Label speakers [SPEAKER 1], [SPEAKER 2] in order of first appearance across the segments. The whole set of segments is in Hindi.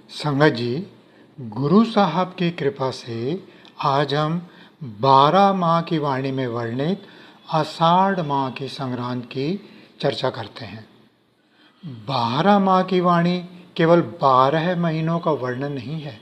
[SPEAKER 1] संगत जी, गुरु साहब की कृपा से आज हम 12 माह की वाणी में वर्णित आषाढ़ माह की संक्रांत की चर्चा करते हैं। 12 माह की वाणी केवल 12 महीनों का वर्णन नहीं है,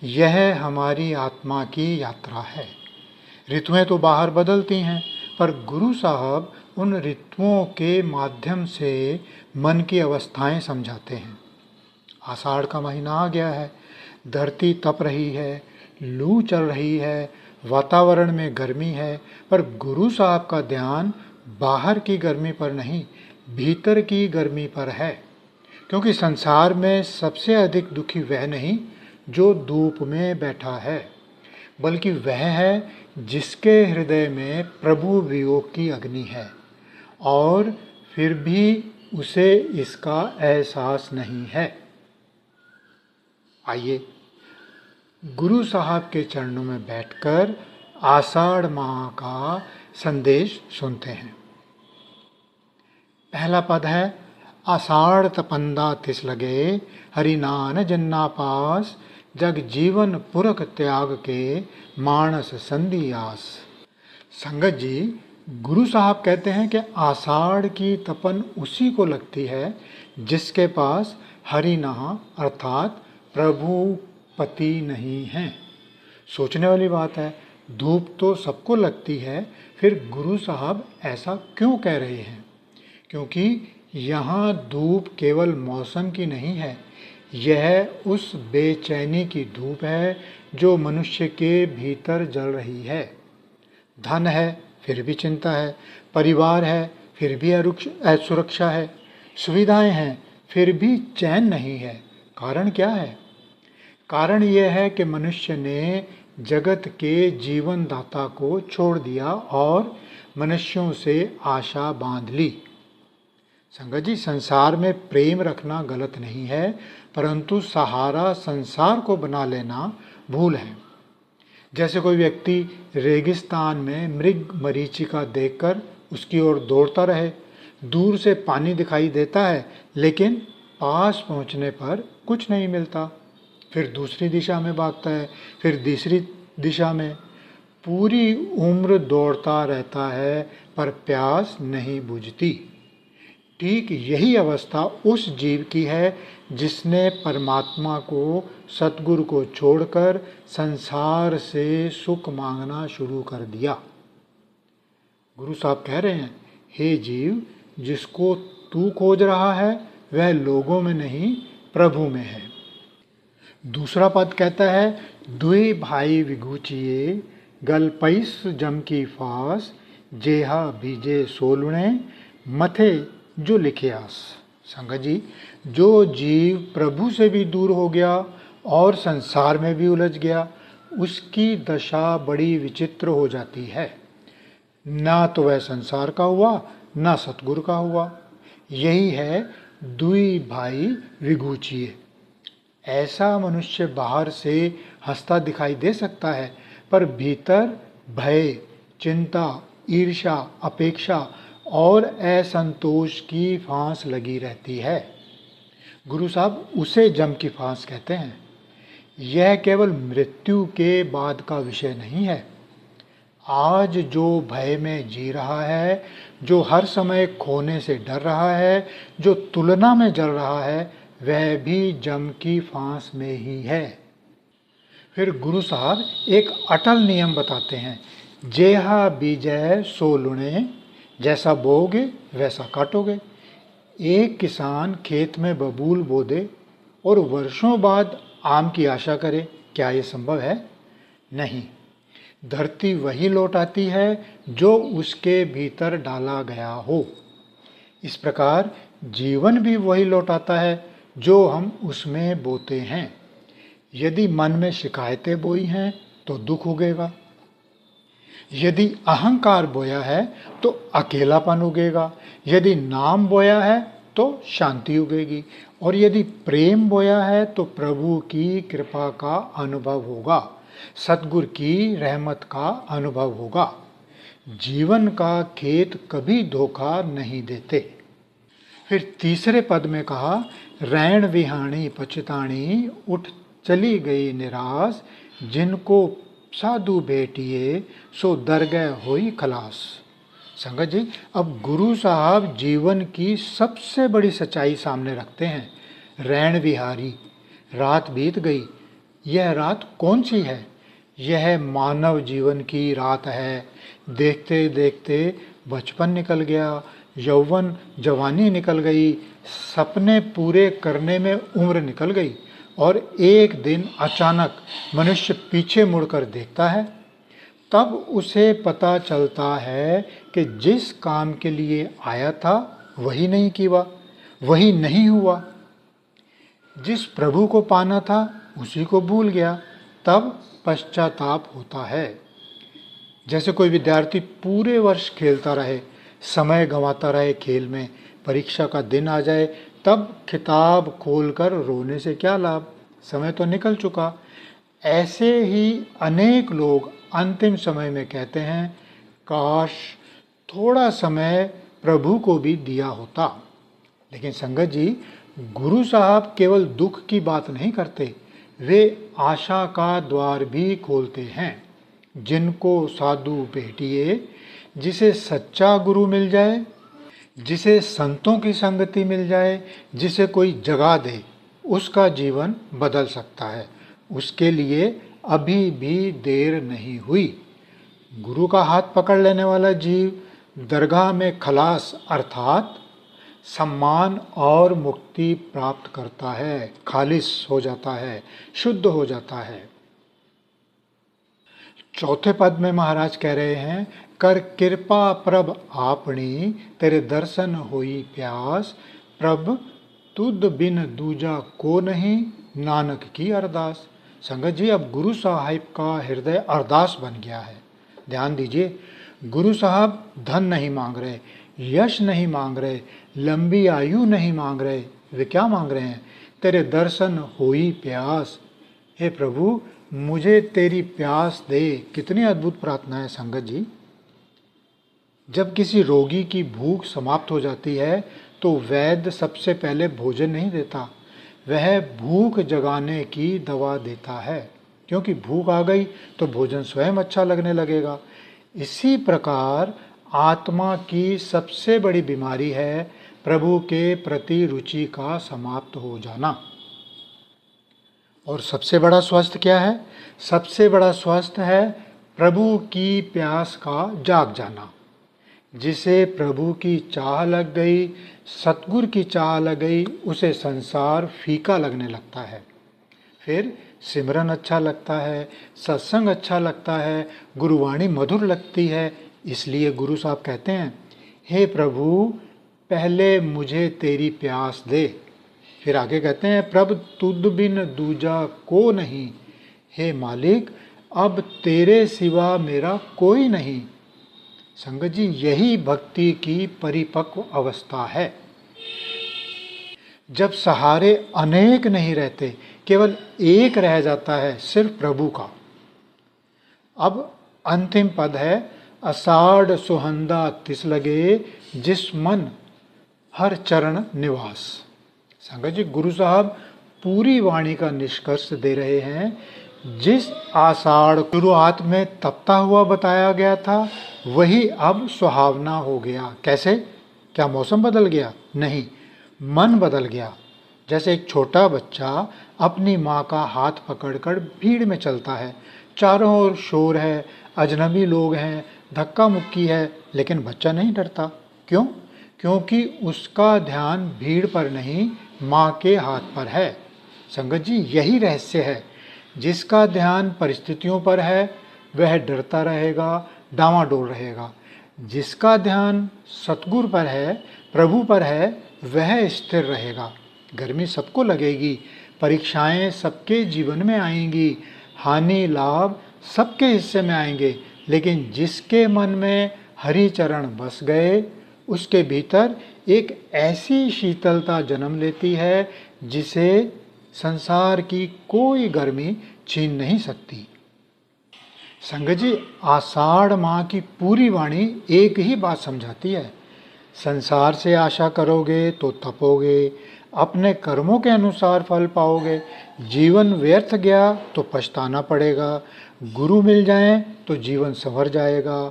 [SPEAKER 1] यह हमारी आत्मा की यात्रा है। ऋतुएं तो बाहर बदलती हैं, पर गुरु साहब उन ऋतुओं के माध्यम से मन की अवस्थाएं समझाते हैं। आषाढ़ का महीना आ गया है, धरती तप रही है, लू चल रही है, वातावरण में गर्मी है, पर गुरु साहब का ध्यान बाहर की गर्मी पर नहीं, भीतर की गर्मी पर है। क्योंकि संसार में सबसे अधिक दुखी वह नहीं जो धूप में बैठा है, बल्कि वह है जिसके हृदय में प्रभु वियोग की अग्नि है और फिर भी उसे इसका एहसास नहीं है। आइए गुरु साहब के चरणों में बैठकर आषाढ़ माह का संदेश सुनते हैं। पहला पद है, आषाढ़ तपंदा तिस लगे, हरि नान जन्ना पास, जग जीवन पुरख त्याग के, मानस संधि आस। संगत जी, गुरु साहब कहते हैं कि आषाढ़ की तपन उसी को लगती है जिसके पास हरि नाह अर्थात प्रभु पति नहीं है। सोचने वाली बात है, धूप तो सबको लगती है, फिर गुरु साहब ऐसा क्यों कह रहे हैं? क्योंकि यहाँ धूप केवल मौसम की नहीं है, यह उस बेचैनी की धूप है जो मनुष्य के भीतर जल रही है। धन है फिर भी चिंता है, परिवार है फिर भी असुरक्षा है, सुविधाएं हैं फिर भी चैन नहीं है। कारण क्या है? कारण यह है कि मनुष्य ने जगत के जीवन दाता को छोड़ दिया और मनुष्यों से आशा बांध ली। संगत जी, संसार में प्रेम रखना गलत नहीं है, परंतु सहारा संसार को बना लेना भूल है। जैसे कोई व्यक्ति रेगिस्तान में मृग मरीचिका देखकर उसकी ओर दौड़ता रहे, दूर से पानी दिखाई देता है लेकिन पास पहुंचने पर कुछ नहीं मिलता, फिर दूसरी दिशा में भागता है, फिर तीसरी दिशा में, पूरी उम्र दौड़ता रहता है पर प्यास नहीं बुझती। ठीक यही अवस्था उस जीव की है जिसने परमात्मा को, सतगुरु को छोड़कर संसार से सुख मांगना शुरू कर दिया। गुरु साहब कह रहे हैं, हे जीव, जिसको तू खोज रहा है वह लोगों में नहीं प्रभु में है। दूसरा पद कहता है, दुई भाई विगूचिए, गल पैस जम की फास, जेहा बीजे सोलुणे, मथे जो लिखे आस। संगत जी, जो जीव प्रभु से भी दूर हो गया और संसार में भी उलझ गया, उसकी दशा बड़ी विचित्र हो जाती है। ना तो वह संसार का हुआ, ना सतगुरु का हुआ। यही है दुई भाई विगूचिए। ऐसा मनुष्य बाहर से हंसता दिखाई दे सकता है, पर भीतर भय, चिंता, ईर्ष्या, अपेक्षा और असंतोष की फांस लगी रहती है। गुरु साहब उसे जम की फांस कहते हैं। यह केवल मृत्यु के बाद का विषय नहीं है। आज जो भय में जी रहा है, जो हर समय खोने से डर रहा है, जो तुलना में जल रहा है, वह भी जम की फांस में ही है। फिर गुरु साहब एक अटल नियम बताते हैं, जेहा बीजय सो लुणे, जैसा बोओगे वैसा काटोगे। एक किसान खेत में बबूल बो दे और वर्षों बाद आम की आशा करे, क्या ये संभव है? नहीं। धरती वही लौट आती है जो उसके भीतर डाला गया हो। इस प्रकार जीवन भी वही लौट आता है जो हम उसमें बोते हैं। यदि मन में शिकायतें बोई हैं तो दुख उगेगा, यदि अहंकार बोया है तो अकेलापन उगेगा, यदि नाम बोया है तो शांति उगेगी, और यदि प्रेम बोया है तो प्रभु की कृपा का अनुभव होगा, सतगुरु की रहमत का अनुभव होगा। जीवन का खेत कभी धोखा नहीं देते। फिर तीसरे पद में कहा, रैण विहाणी पछताणी उठ चली गई निराश, जिनको साधु भेटिए सो दरगह होई खलास। संगत जी, अब गुरु साहब जीवन की सबसे बड़ी सच्चाई सामने रखते हैं। रैण विहारी, रात बीत गई। यह रात कौन सी है? यह मानव जीवन की रात है। देखते देखते बचपन निकल गया, यौवन जवानी निकल गई, सपने पूरे करने में उम्र निकल गई, और एक दिन अचानक मनुष्य पीछे मुड़कर देखता है। तब उसे पता चलता है कि जिस काम के लिए आया था वही नहीं किया, वही नहीं हुआ। जिस प्रभु को पाना था उसी को भूल गया। तब पश्चाताप होता है। जैसे कोई विद्यार्थी पूरे वर्ष खेलता रहे, समय गंवाता रहे खेल में, परीक्षा का दिन आ जाए तब किताब खोलकर रोने से क्या लाभ, समय तो निकल चुका। ऐसे ही अनेक लोग अंतिम समय में कहते हैं, काश थोड़ा समय प्रभु को भी दिया होता। लेकिन संगत जी, गुरु साहब केवल दुख की बात नहीं करते, वे आशा का द्वार भी खोलते हैं। जिनको साधु भेटिए, जिसे सच्चा गुरु मिल जाए, जिसे संतों की संगति मिल जाए, जिसे कोई जगा दे, उसका जीवन बदल सकता है। उसके लिए अभी भी देर नहीं हुई। गुरु का हाथ पकड़ लेने वाला जीव दरगाह में खलास अर्थात सम्मान और मुक्ति प्राप्त करता है, खालिस हो जाता है, शुद्ध हो जाता है। चौथे पद में महाराज कह रहे हैं, कर कृपा प्रभ आपनी, तेरे दर्शन होई प्यास, प्रभ तुद बिन दूजा को नहीं, नानक की अरदास। संगत जी, अब गुरु साहिब का हृदय अरदास बन गया है। ध्यान दीजिए, गुरु साहब धन नहीं मांग रहे, यश नहीं मांग रहे, लंबी आयु नहीं मांग रहे। वे क्या मांग रहे हैं? तेरे दर्शन होई प्यास। हे प्रभु, मुझे तेरी प्यास दे। कितनी अद्भुत प्रार्थना है संगत जी। जब किसी रोगी की भूख समाप्त हो जाती है तो वैद्य सबसे पहले भोजन नहीं देता, वह भूख जगाने की दवा देता है, क्योंकि भूख आ गई तो भोजन स्वयं अच्छा लगने लगेगा। इसी प्रकार आत्मा की सबसे बड़ी बीमारी है प्रभु के प्रति रुचि का समाप्त हो जाना। और सबसे बड़ा स्वस्थ क्या है? सबसे बड़ा स्वस्थ है प्रभु की प्यास का जाग जाना। जिसे प्रभु की चाह लग गई, सतगुरु की चाह लग गई, उसे संसार फीका लगने लगता है। फिर सिमरन अच्छा लगता है, सत्संग अच्छा लगता है, गुरुवाणी मधुर लगती है। इसलिए गुरु साहब कहते हैं, हे प्रभु, पहले मुझे तेरी प्यास दे। फिर आगे कहते हैं, प्रभ तुद बिन दूजा को नहीं, हे मालिक अब तेरे सिवा मेरा कोई नहीं। संगत जी, यही भक्ति की परिपक्व अवस्था है। जब सहारे अनेक नहीं रहते, केवल एक रह जाता है, सिर्फ प्रभु का। अब अंतिम पद है, अषाढ़ सुहंदा तिस लगे, जिस मन हर चरण निवास। संगत जी, गुरु साहब पूरी वाणी का निष्कर्ष दे रहे हैं। जिस आषाढ़ शुरुआत में तपता हुआ बताया गया था, वही अब सुहावना हो गया। कैसे? क्या मौसम बदल गया? नहीं, मन बदल गया। जैसे एक छोटा बच्चा अपनी माँ का हाथ पकड़कर भीड़ में चलता है, चारों ओर शोर है, अजनबी लोग हैं, धक्का मुक्की है, लेकिन बच्चा नहीं डरता। क्यों? क्योंकि उसका ध्यान भीड़ पर नहीं, माँ के हाथ पर है। संगत जी, यही रहस्य है। जिसका ध्यान परिस्थितियों पर है वह डरता रहेगा, डावाडोल रहेगा। जिसका ध्यान सतगुरु पर है, प्रभु पर है, वह स्थिर रहेगा। गर्मी सबको लगेगी, परीक्षाएं सबके जीवन में आएंगी, हानि लाभ सबके हिस्से में आएंगे, लेकिन जिसके मन में हरि चरण बस गए, उसके भीतर एक ऐसी शीतलता जन्म लेती है जिसे संसार की कोई गर्मी छीन नहीं सकती। संगत जी, आषाढ़ माह की पूरी वाणी एक ही बात समझाती है, संसार से आशा करोगे तो तपोगे, अपने कर्मों के अनुसार फल पाओगे। जीवन व्यर्थ गया तो पछताना पड़ेगा, गुरु मिल जाए तो जीवन संवर जाएगा।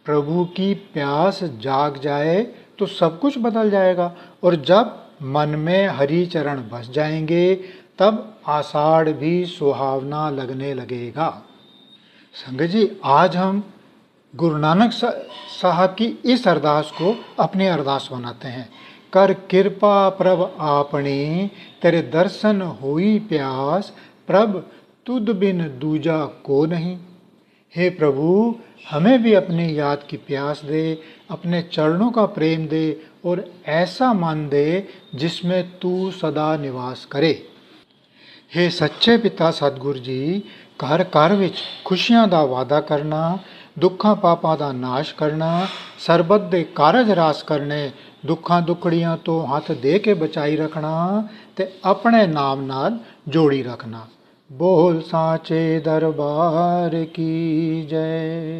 [SPEAKER 1] प्रभु की प्यास जाग जाए तो सब कुछ बदल जाएगा, और जब मन में हरि चरण बस जाएंगे तब आषाढ़ भी सुहावना लगने लगेगा। संगत जी, आज हम गुरु नानक साहब की इस अरदास को अपनी अरदास बनाते हैं। कर कृपा प्रभ आपनी, तेरे दर्शन हुई प्यास, प्रभ तुद बिन दूजा को नहीं। हे प्रभु, हमें भी अपनी याद की प्यास दे, अपने चरणों का प्रेम दे, और ऐसा मन दे जिसमें तू सदा निवास करे। हे सच्चे पिता सतगुरु जी, घर घर ਵਿੱਚ ਖੁਸ਼ੀਆਂ ਦਾ ਵਾਅਦਾ ਕਰਨਾ, ਦੁੱਖਾਂ ਪਾਪਾਂ ਦਾ ਨਾਸ਼ ਕਰਨਾ, ਸਰਬੱਤ ਦੇ ਕਾਰਜ ਰਾਸ ਕਰਨੇ, ਦੁੱਖਾਂ ਦੁਖੜੀਆਂ ਤੋਂ ਹੱਥ ਦੇ ਕੇ ਬਚਾਈ ਰੱਖਣਾ ਤੇ ਆਪਣੇ ਨਾਮ ਨਾਲ ਜੋੜੀ ਰੱਖਣਾ। ਬੋਲ ਸਾਚੇ ਦਰਬਾਰ ਕੀ ਜੈ।